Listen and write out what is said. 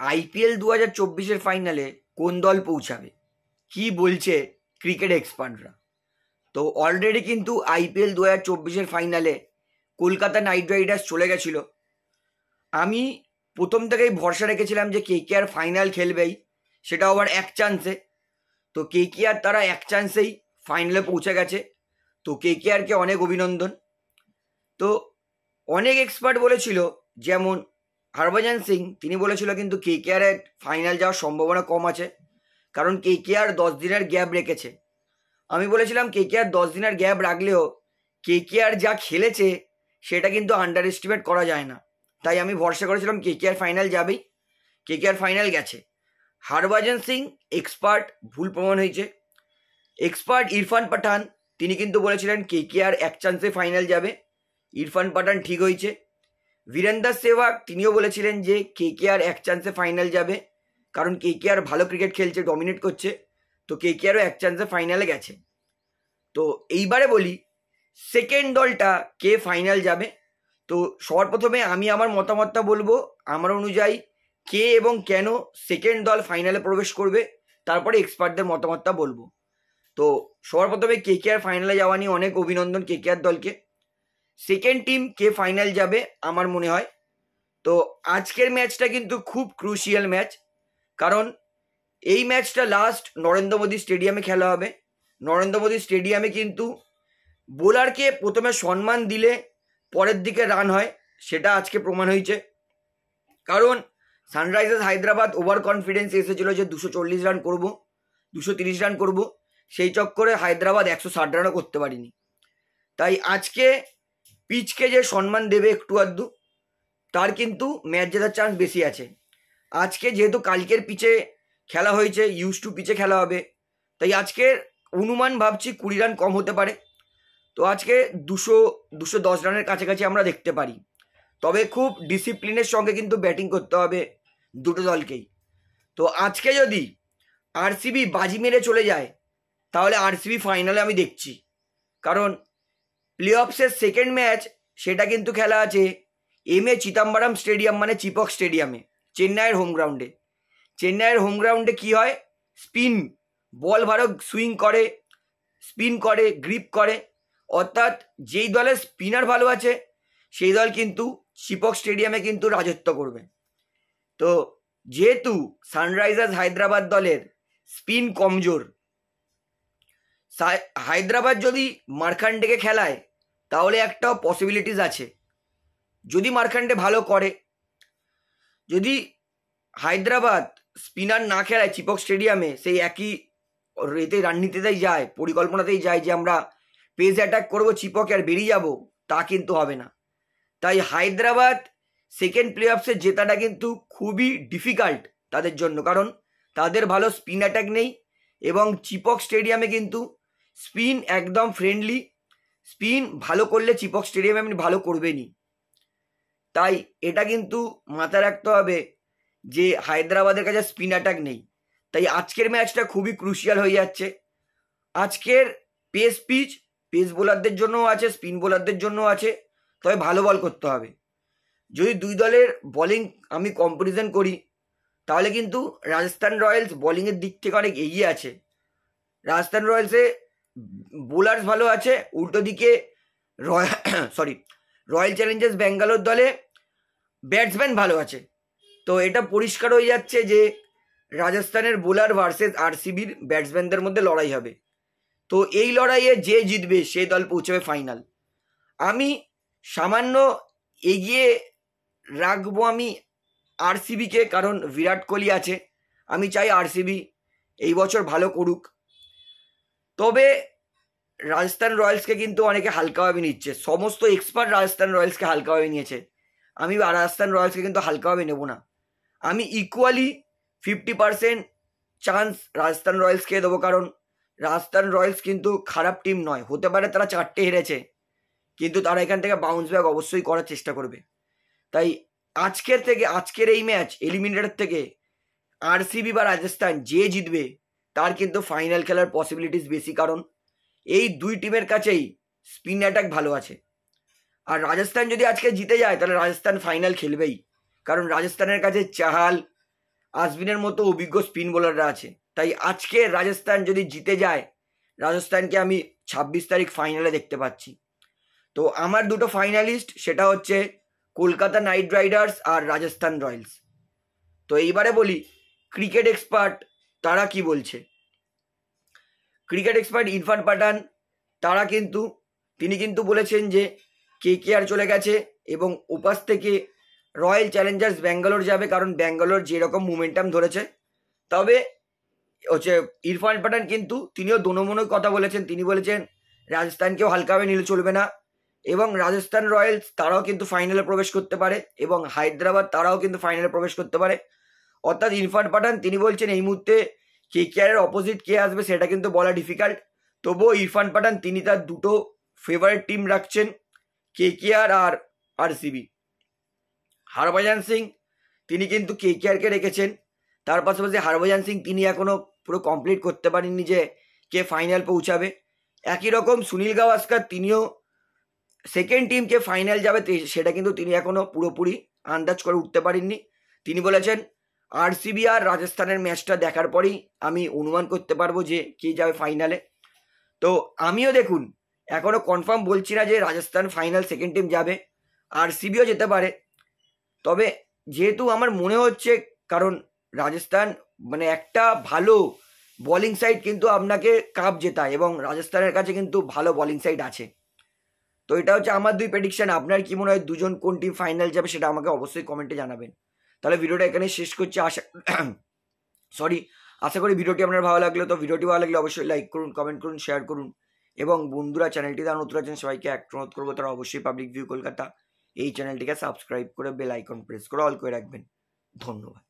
IPL 2024-এর ফাইনালে কোন দল পৌঁছাবে, কি বলছে ক্রিকেট এক্সপার্টরা। তো অলরেডি কিন্তু আইপিএল 2024-এর ফাইনালে কলকাতা নাইট রাইডার্স চলে গেছিল। আমি প্রথম থেকেই ভরসা রেখেছিলাম যে কেকেআর ফাইনাল খেলবেই, সেটাও আবার এক চান্সে। তো কেকেআর তারা এক চান্সেই ফাইনালে পৌঁছে গেছে। তো কেকেআরকে অনেক অভিনন্দন। তো অনেক এক্সপার্ট বলেছিল, যেমন হরভজন সিং, তিনি বলেছিল কিন্তু কেকেআরের ফাইনাল যাওয়ার সম্ভাবনা কম আছে, কারণ কেকেআর 10 দিনের গ্যাপ রেখেছে। আমি বলেছিলাম কেকেআর 10 দিনের গ্যাপ রাখলেও কেকেআর যা খেলেছে সেটা কিন্তু আন্ডার এস্টিমেট করা যায় না। তাই আমি ভরসা করেছিলাম কেকেআর ফাইনাল যাবেই। কেকেআর ফাইনাল গেছে। হরভজন সিং এক্সপার্ট ভুল প্রমাণ হয়েছে। এক্সপার্ট ইরফান পাঠান, তিনি কিন্তু বলেছিলেন কেকেআর এক চান্সে ফাইনাল যাবে। ইরফান পাঠান ঠিক হয়েছে। বীরেন্দর সেহবাগ, তিনিও বলেছিলেন যে কেকেআর এক চান্সে ফাইনাল যাবে, কারণ কেকেআর ভালো ক্রিকেট খেলছে, ডমিনেট করছে। তো কেকেআরও এক চান্সে ফাইনালে গেছে। তো এইবারে বলি সেকেন্ড দলটা কে ফাইনাল যাবে। তো সবার প্রথমে আমি আমার মতামতটা বলবো, আমার অনুযায়ী কে এবং কেন সেকেন্ড দল ফাইনালে প্রবেশ করবে, তারপরে এক্সপার্টদের মতামতটা বলবো। তো সবার প্রথমে কেকেআর ফাইনালে যাওয়া নিয়ে অনেক অভিনন্দন কেকেআর দলকে। সেকেন্ড টিম কে ফাইনাল যাবে আমার মনে হয়, তো আজকের ম্যাচটা কিন্তু খুব ক্রুশিয়াল ম্যাচ, কারণ এই ম্যাচটা লাস্ট নরেন্দ্র মোদী স্টেডিয়ামে খেলা হবে। নরেন্দ্র মোদী স্টেডিয়ামে কিন্তু বোলারকে প্রথমে সম্মান দিলে পরের দিকে রান হয়, সেটা আজকে প্রমাণ হয়েছে। কারণ সানরাইজার্স হায়দ্রাবাদ ওভার কনফিডেন্স এসেছিল যে 240 রান করব, 230 রান করব, সেই চক্করে হায়দ্রাবাদ 160 রানও করতে পারিনি। তাই আজকে পিচকে যে সম্মান দেবে একটু আধটু, তার কিন্তু ম্যাচ জেতার চান্স বেশি আছে। আজকে যেহেতু কালকের পিচে খেলা হয়েছে, ইউজ টু পিচে খেলা হবে, তাই আজকের অনুমান ভাবছি 20 রান কম হতে পারে। তো আজকে 210 রানের কাছাকাছি আমরা দেখতে পারি। তবে খুব ডিসিপ্লিনের সঙ্গে কিন্তু ব্যাটিং করতে হবে দুটো দলকেই। তো আজকে যদি আরসিবি বাজি মেরে চলে যায়, তাহলে আরসিবি ফাইনালে আমি দেখছি। কারণ প্লে অফসের সেকেন্ড ম্যাচ সেটা কিন্তু খেলা আছে এমএ চিদাম্বরম স্টেডিয়াম, মানে চিপক স্টেডিয়ামে, চেন্নাইয়ের হোম গ্রাউন্ডে। চেন্নাইয়ের হোম গ্রাউন্ডে কী হয়, স্পিন বল ভালো সুইং করে, স্পিন করে, গ্রিপ করে, অর্থাৎ যেই দলের স্পিনার ভালো আছে সেই দল কিন্তু চিপক স্টেডিয়ামে কিন্তু রাজত্ব করবে। তো যেহেতু সানরাইজার্স হায়দ্রাবাদ দলের স্পিন কমজোর, হায়দ্রাবাদ যদি মার্কান্ডেকে খেলায় তাহলে একটা পসিবিলিটিস আছে, যদি মার্কান্ডে ভালো করে। যদি হায়দ্রাবাদ স্পিনার না খেলায় চিপক স্টেডিয়ামে, সেই একই এতে রাজনীতিতেই যায়, পরিকল্পনাতেই যায় যে আমরা পেস অ্যাটাক করবো চিপকে আর বেরিয়ে যাব, তা কিন্তু হবে না। তাই হায়দ্রাবাদ সেকেন্ড প্লে অফসে জেতাটা কিন্তু খুবই ডিফিকাল্ট তাদের জন্য, কারণ তাদের ভালো স্পিন অ্যাটাক নেই এবং চিপক স্টেডিয়ামে কিন্তু স্পিন একদম ফ্রেন্ডলি। স্পিন ভালো করলে চিপক স্টেডিয়ামে আপনি ভালো করবেনই। তাই এটা কিন্তু মাথায় রাখতে হবে যে হায়দ্রাবাদের কাছে স্পিন অ্যাটাক নেই। তাই আজকের ম্যাচটা খুবই ক্রুশিয়াল হয়ে যাচ্ছে। আজকের পেস পিচ পেস বোলারদের জন্যও আছে, স্পিন বোলারদের জন্যও আছে, তবে ভালো বল করতে হবে। যদি দুই দলের বলিং আমি কম্পারিজন করি, তাহলে কিন্তু রাজস্থান রয়্যালস বোলিংয়ের দিক থেকে অনেক এগিয়ে আছে। রাজস্থান রয়্যালসে বোলার্স ভালো আছে, উল্টো দিকে রয়্যাল চ্যালেঞ্জার্স ব্যাঙ্গালোর দলে ব্যাটসম্যান ভালো আছে। তো এটা পরিষ্কার হয়ে যাচ্ছে যে রাজস্থানের বোলার ভার্সেস আরসিবির ব্যাটসম্যানদের মধ্যে লড়াই হবে। তো এই লড়াইয়ে যে জিতবে সে দল পৌঁছবে ফাইনাল। আমি সামান্য এগিয়ে রাখবো আমি আরসিবিকে, কারণ বিরাট কোহলি আছে। আমি চাই আরসিবি এই বছর ভালো করুক। তবে রাজস্থান রয়্যালসকে কিন্তু অনেকে হালকাভাবে নিচ্ছে, সমস্ত এক্সপার্ট রাজস্থান রয়্যালসকে হালকাভাবে নিয়েছে। আমি রাজস্থান রয়্যালসকে কিন্তু হালকাভাবে নেব না। আমি ইকুয়ালি 50% চান্স রাজস্থান রয়্যালসকে দেবো, কারণ রাজস্থান রয়্যালস কিন্তু খারাপ টিম নয়। হতে পারে তারা 4টে হেরেছে, কিন্তু তারা এখান থেকে বাউন্স ব্যাক অবশ্যই করার চেষ্টা করবে। তাই আজকের এই ম্যাচ এলিমিনেটর থেকে আরসিবি বা রাজস্থান যে জিতবে তার কিন্তু ফাইনাল খেলার পসিবিলিটিস বেশি, কারণ এই দুই টিমের কাছেই স্পিন অ্যাটাক ভালো আছে। আর রাজস্থান যদি আজকে জিতে যায় তাহলে রাজস্থান ফাইনাল খেলবেই, কারণ রাজস্থানের কাছে চাহাল, আজবিনের মতো অভিজ্ঞ স্পিন বোলাররা আছে। তাই আজকে রাজস্থান যদি জিতে যায়, রাজস্থানকে আমি 26 তারিখ ফাইনালে দেখতে পাচ্ছি। তো আমার দুটো ফাইনালিস্ট, সেটা হচ্ছে কলকাতা নাইট রাইডার্স আর রাজস্থান রয়্যালস। তো এইবারে বলি ক্রিকেট এক্সপার্ট তারা কি বলছে। ক্রিকেট এক্সপার্ট ইরফান পাঠান তিনি কিন্তু বলেছেন যে কেকেআর চলে গেছে এবং ওপাশ থেকে রয়্যাল চ্যালেঞ্জার্স ব্যাঙ্গালোর যাবে, কারণ ব্যাঙ্গালোর যেরকম মোমেন্টাম ধরেছে। তবে হচ্ছে ইরফান পাঠান কিন্তু তিনিও দোনোমনো কথা বলেছেন। তিনি বলেছেন রাজস্থানকেও হালকাভাবে নিলে চলবে না, এবং রাজস্থান রয়্যালস তারাও কিন্তু ফাইনালে প্রবেশ করতে পারে, এবং হায়দ্রাবাদ তারাও কিন্তু ফাইনালে প্রবেশ করতে পারে। অর্থাৎ ইরফান পাঠান তিনি বলছেন এই মুহূর্তে কেকেআর এর অপোজিট কে আসবে সেটা কিন্তু বলা ডিফিকাল্ট। তবুও ইরফান পাঠান তিনি তার দুটো ফেভারিট টিম রাখছেন, কেকেআর আর আরসিবি। হরভজন সিং তিনি কিন্তু কেকেআরকে রেখেছেন। তার পাশাপাশি হরভজন সিং তিনি এখনো পুরো কমপ্লিট করতে পারেননি যে কে ফাইনাল পৌঁছাবে। একই রকম সুনীল গাভাস্কার তিনিও সেকেন্ড টিমকে ফাইনাল যাবে সেটা কিন্তু তিনি এখনো পুরোপুরি আন্দাজ করে উঠতে পারেননি। তিনি বলেছেন আরসিবি আর রাজস্থানের ম্যাচটা দেখার পরেই আমি অনুমান করতে পারবো যে কে যাবে ফাইনালে। তো আমিও দেখুন এখনো কনফার্ম বলছি না যে রাজস্থান ফাইনাল সেকেন্ড টিম যাবে, আরসিবিও যেতে পারে। তবে যেহেতু আমার মনে হচ্ছে, কারণ রাজস্থান মানে একটা ভালো বোলিং সাইড কিন্তু আপনাকে কাপ জেতায়, এবং রাজস্থানের কাছে কিন্তু ভালো বোলিং সাইড আছে। তো এটা হচ্ছে আমার দুই প্রেডিকশন। আপনার কি মনে হয় দুজন কোন টিম ফাইনাল যাবে সেটা আমাকে অবশ্যই কমেন্টে জানাবেন। তাহলে ভিডিওটা এখানে শেষ করছি। আশা করি ভিডিওটি আপনার ভালো লাগলো। তো ভিডিওটি ভালো লাগলে অবশ্যই লাইক করুন, কমেন্ট করুন, শেয়ার করুন, এবং বন্ধুরা চ্যানেলটি যারা নতুন আছেন সবাইকে অনুরোধ করবো তারা অবশ্যই পাবলিক ভিউ কলকাতা এই চ্যানেলটিকে সাবস্ক্রাইব করে বেল আইকন প্রেস করে অল করে রাখবেন। ধন্যবাদ।